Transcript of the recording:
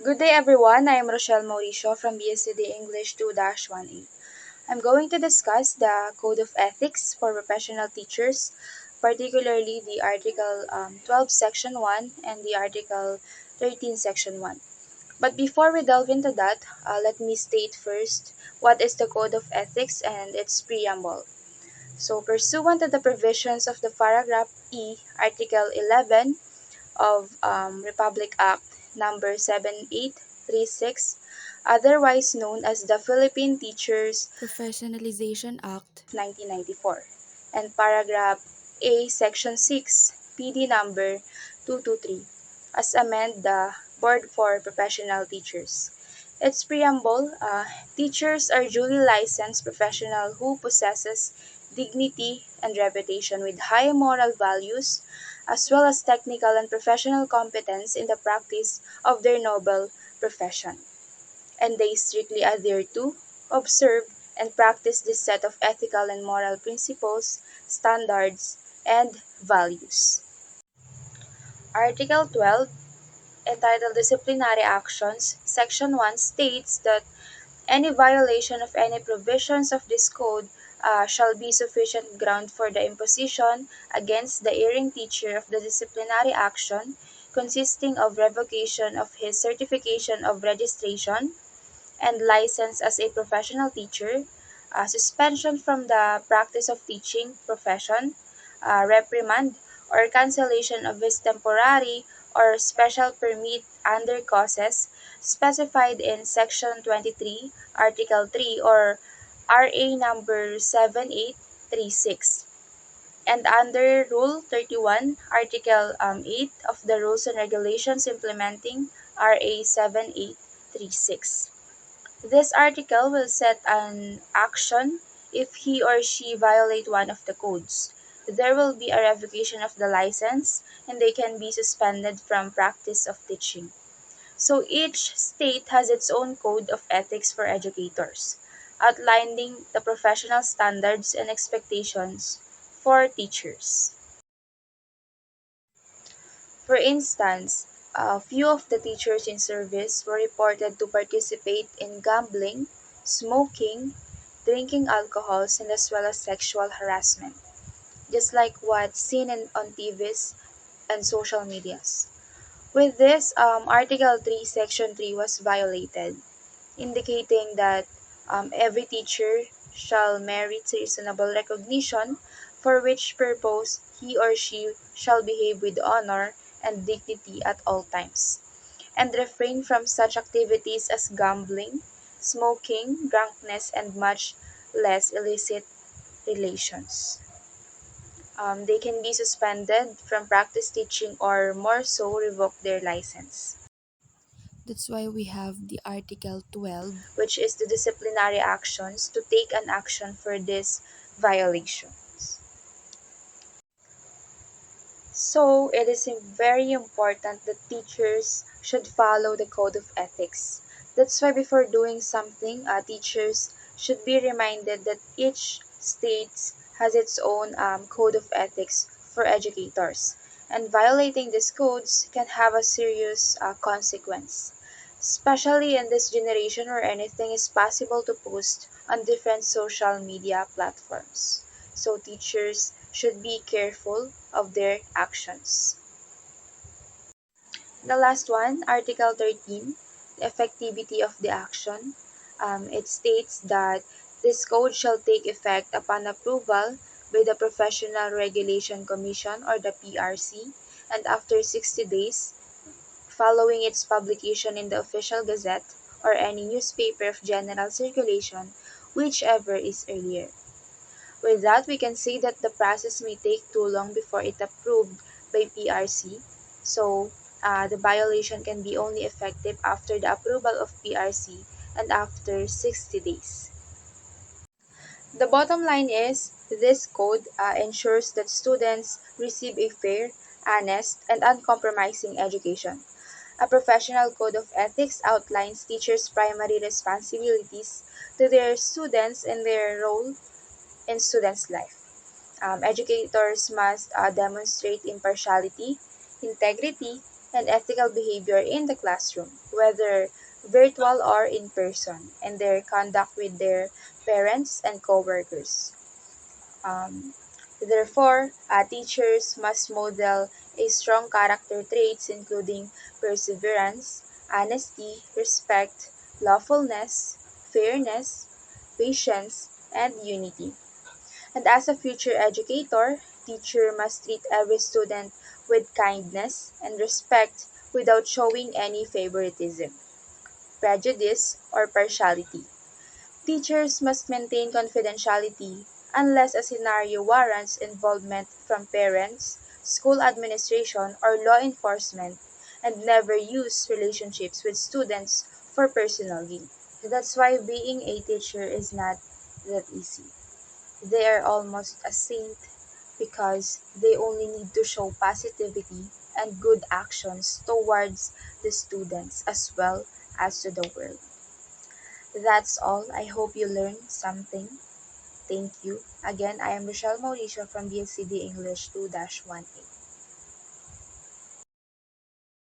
Good day, everyone. I am Rochelle Mauricio from BSCD English 2-1A. I'm going to discuss the Code of Ethics for Professional Teachers, particularly the Article 12, Section 1 and the Article 13, Section 1. But before we delve into that, let me state first what is the Code of Ethics and its preamble. So, pursuant to the provisions of the paragraph E, Article 11 of Republic Act number 7836, otherwise known as the Philippine Teachers Professionalization Act, 1994, and paragraph A, section 6, PD number 223, as amend the Board for Professional Teachers. Its preamble, teachers are duly licensed professional who possesses dignity and reputation with high moral values as well as technical and professional competence in the practice of their noble profession, and they strictly adhere to, observe, and practice this set of ethical and moral principles, standards, and values. Article 12, entitled Disciplinary Actions, Section 1 states that any violation of any provisions of this code shall be sufficient ground for the imposition against the erring teacher of the disciplinary action, consisting of revocation of his certification of registration and license as a professional teacher, suspension from the practice of teaching profession, reprimand, or cancellation of his temporary or special permit under causes specified in Section 23, Article 3 or RA number 7836. And under Rule 31, Article 8 of the Rules and Regulations implementing RA 7836. This article will set an action if he or she violate one of the codes. There will be a revocation of the license and they can be suspended from practice of teaching. So each state has its own code of ethics for educators, outlining the professional standards and expectations for teachers. For instance, a few of the teachers in service were reported to participate in gambling, smoking, drinking alcohols, and as well as sexual harassment, just like what's seen on TVs and social medias. With this, Article 3, Section 3 was violated, indicating that every teacher shall merit reasonable recognition, for which purpose he or she shall behave with honor and dignity at all times, and refrain from such activities as gambling, smoking, drunkenness, and much less illicit relations. They can be suspended from practice teaching or more so revoke their license, that's why we have the Article 12, which is the disciplinary actions to take an action for these violations. So it is very important that teachers should follow the code of ethics. That's why before doing something, teachers should be reminded that each state has its own code of ethics for educators, and violating these codes can have a serious consequence, especially in this generation where anything is possible to post on different social media platforms. So teachers should be careful of their actions. The last one, Article 13, the effectivity of the action. It states that this code shall take effect upon approval by the Professional Regulation Commission or the PRC, and after 60 days following its publication in the official gazette or any newspaper of general circulation, whichever is earlier. With that, we can say that the process may take too long before it approved by PRC. So, the violation can be only effective after the approval of PRC and after 60 days. The bottom line is this code ensures that students receive a fair, honest, and uncompromising education. A professional code of ethics outlines teachers' primary responsibilities to their students and their role in students' life. Educators must demonstrate impartiality, integrity, and ethical behavior in the classroom, whether virtual or in person, and their conduct with their parents and coworkers. Um, Therefore, teachers must model a strong character traits including perseverance, honesty, respect, lawfulness, fairness, patience, and unity. And as a future educator, teacher must treat every student with kindness and respect without showing any favoritism, prejudice, or partiality. Teachers must maintain confidentiality unless a scenario warrants involvement from parents, school administration, or law enforcement, and never use relationships with students for personal gain. That's why being a teacher is not that easy. They are almost a saint because they only need to show positivity and good actions towards the students as well as to the world. That's all. I hope you learned something. Thank you. Again, I am Rochelle Mauricio from BSCD English 2-1A.